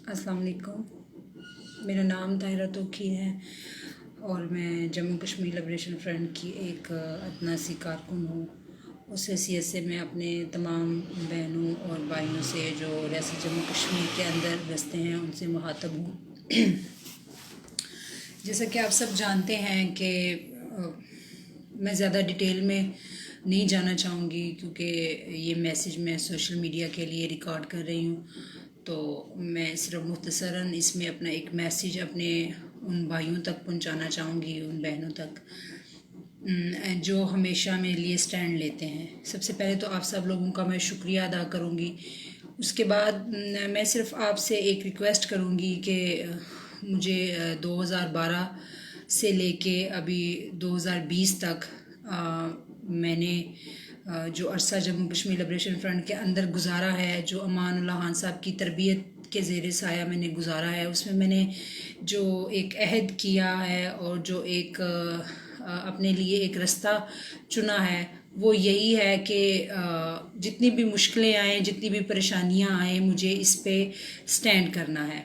अस्सलाम वालेकुम। मेरा नाम ताहिरा तोकी है और मैं जम्मू कश्मीर लिबरेशन फ्रंट की एक अदना सी कारकुन हूँ। उस हैसियत से मैं अपने तमाम बहनों और भाइयों से जो रियासत जम्मू कश्मीर के अंदर बसते हैं उनसे मुखातब हूँ। जैसा कि आप सब जानते हैं कि मैं ज़्यादा डिटेल में नहीं जाना चाहूँगी क्योंकि ये मैसेज मैं सोशल मीडिया के लिए रिकॉर्ड कर रही हूँ, तो मैं सिर्फ मुख्तसरन इसमें अपना एक मैसेज अपने उन भाइयों तक पहुँचाना चाहूँगी, उन बहनों तक जो हमेशा मेरे लिए स्टैंड लेते हैं। सबसे पहले तो आप सब लोगों का मैं शुक्रिया अदा करूँगी। उसके बाद मैं सिर्फ आपसे एक रिक्वेस्ट करूँगी कि मुझे 2012 से लेके अभी 2020 तक मैंने जो अरसा जम्मू कश्मीर लिबरेशन फ्रंट के अंदर गुजारा है, जो अमानुल्लाह खान साहब की तरबियत के ज़ेर साया मैंने गुजारा है, उसमें मैंने जो एक अहद किया है और जो एक अपने लिए एक रास्ता चुना है वो यही है कि जितनी भी मुश्किलें आएँ, जितनी भी परेशानियां आएँ, मुझे इस पे स्टैंड करना है।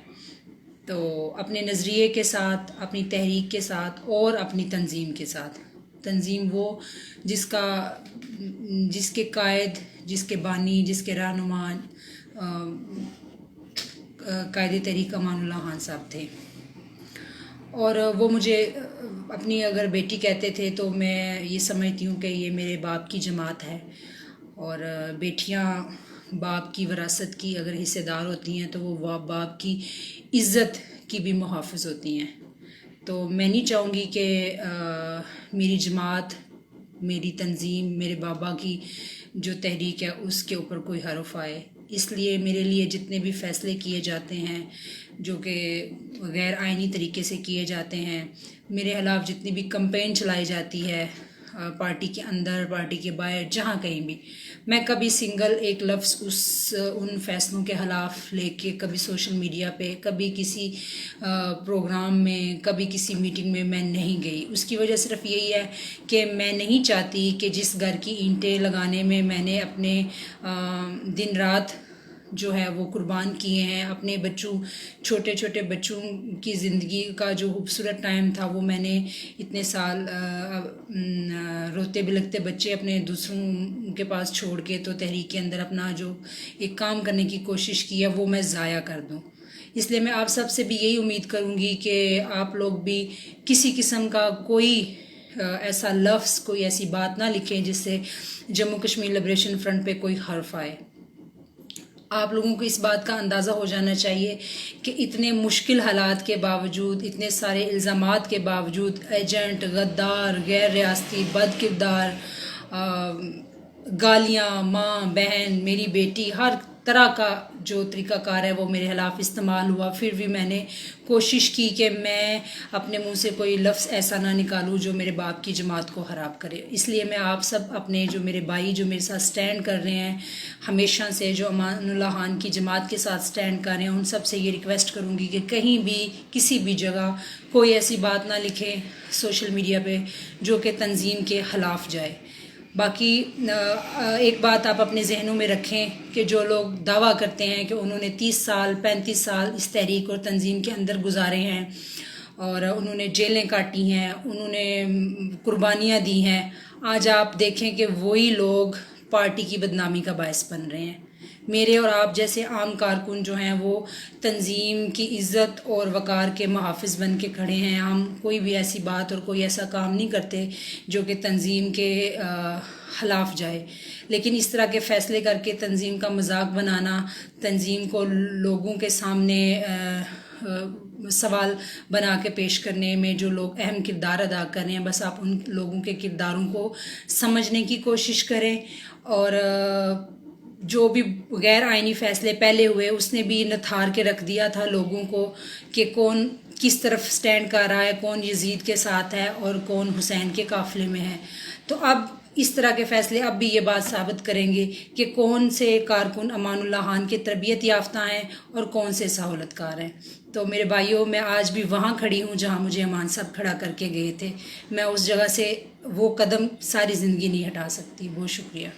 तो अपने नज़रिए के साथ, अपनी तहरीक के साथ और अपनी तंजीम के साथ। तंजीम वो जिसके कायद, जिसके बानी, जिसके रहनुमा कायद तहरीक अमानुल्लाह खान साहब थे। और वो मुझे अपनी अगर बेटी कहते थे तो मैं ये समझती हूँ कि ये मेरे बाप की जमात है, और बेटियाँ बाप की विरासत की अगर हिस्सेदार होती हैं तो वो बाप की इज़्ज़त की भी मुहाफ़िज़ होती हैं। तो मैं नहीं चाहूँगी कि मेरी जमात, मेरी तंजीम, मेरे बाबा की जो तहरीक है उसके ऊपर कोई हर्फ आए। इसलिए मेरे लिए जितने भी फ़ैसले किए जाते हैं जो कि गैर आइनी तरीके से किए जाते हैं, मेरे खिलाफ़ जितनी भी कंपेन चलाई जाती है पार्टी के अंदर, पार्टी के बाहर, जहाँ कहीं भी, मैं कभी सिंगल एक लफ्ज़ उन फ़ैसलों के ख़िलाफ़ लेके कभी सोशल मीडिया पे, कभी किसी प्रोग्राम में, कभी किसी मीटिंग में मैं नहीं गई। उसकी वजह सिर्फ यही है कि मैं नहीं चाहती कि जिस घर की ईंटें लगाने में मैंने अपने दिन रात जो है वो कुर्बान किए हैं, अपने बच्चों, छोटे छोटे बच्चों की ज़िंदगी का जो खूबसूरत टाइम था वो मैंने इतने साल रोते बिलखते बच्चे अपने दूसरों के पास छोड़ के तो तहरीक के अंदर अपना जो एक काम करने की कोशिश की है वो मैं ज़ाया कर दूं। इसलिए मैं आप सब से भी यही उम्मीद करूंगी कि आप लोग भी किसी किस्म का कोई ऐसा लफ्ज़, कोई ऐसी बात ना लिखें जिससे जम्मू कश्मीर लिबरेशन फ्रंट पे कोई हर्फ आए। आप लोगों को इस बात का अंदाज़ा हो जाना चाहिए कि इतने मुश्किल हालात के बावजूद, इतने सारे इल्ज़ामात के बावजूद, एजेंट, गद्दार, गैर रियासती, बद किरदार, गालियाँ, माँ, बहन, मेरी बेटी, हर तरह का जो तरीक़ाकार है वो मेरे खिलाफ़ इस्तेमाल हुआ। फिर भी मैंने कोशिश की कि मैं अपने मुंह से कोई लफ्ज़ ऐसा ना निकालूं जो मेरे बाप की जमात को ख़राब करे। इसलिए मैं आप सब अपने जो मेरे भाई जो मेरे साथ स्टैंड कर रहे हैं हमेशा से, जो अमानुल्लाह खान की जमात के साथ स्टैंड कर रहे हैं, उन सब से ये रिक्वेस्ट करूँगी कि कहीं भी किसी भी जगह कोई ऐसी बात ना लिखें सोशल मीडिया पे जो कि तंजीम के ख़िलाफ़ जाए। बाकी एक बात आप अपने जहनों में रखें कि जो लोग दावा करते हैं कि उन्होंने 30 साल 35 साल इस तहरीक और तंजीम के अंदर गुजारे हैं और उन्होंने जेलें काटी हैं, उन्होंने कुर्बानियाँ दी हैं, आज आप देखें कि वही लोग पार्टी की बदनामी का बायस बन रहे हैं। मेरे और आप जैसे आम कारकुन जो हैं वो तंजीम की इज़्ज़त और वक़ार के मुहाफ़िज़ बन के खड़े हैं। हम कोई भी ऐसी बात और कोई ऐसा काम नहीं करते जो कि तंजीम के ख़िलाफ़ जाए, लेकिन इस तरह के फ़ैसले करके तंजीम का मजाक बनाना, तंजीम को लोगों के सामने सवाल बना के पेश करने में जो लोग अहम किरदार अदा कर रहे हैं, बस आप उन लोगों के किरदारों को समझने की कोशिश करें। और जो भी गैर आइनी फ़ैसले पहले हुए उसने भी नथार के रख दिया था लोगों को कि कौन किस तरफ स्टैंड कर रहा है, कौन यजीद के साथ है और कौन हुसैन के काफ़िले में है। तो अब इस तरह के फ़ैसले अब भी ये बात साबित करेंगे कि कौन से कारकुन अमानुल्लाह खान के तरबियत याफ्ता हैं और कौन से सहूलतकार हैं। तो मेरे भाइयों, मैं आज भी वहाँ खड़ी हूँ जहाँ मुझे अमान साहब खड़ा करके गए थे। मैं उस जगह से वो कदम सारी ज़िंदगी नहीं हटा सकती। बहुत शुक्रिया।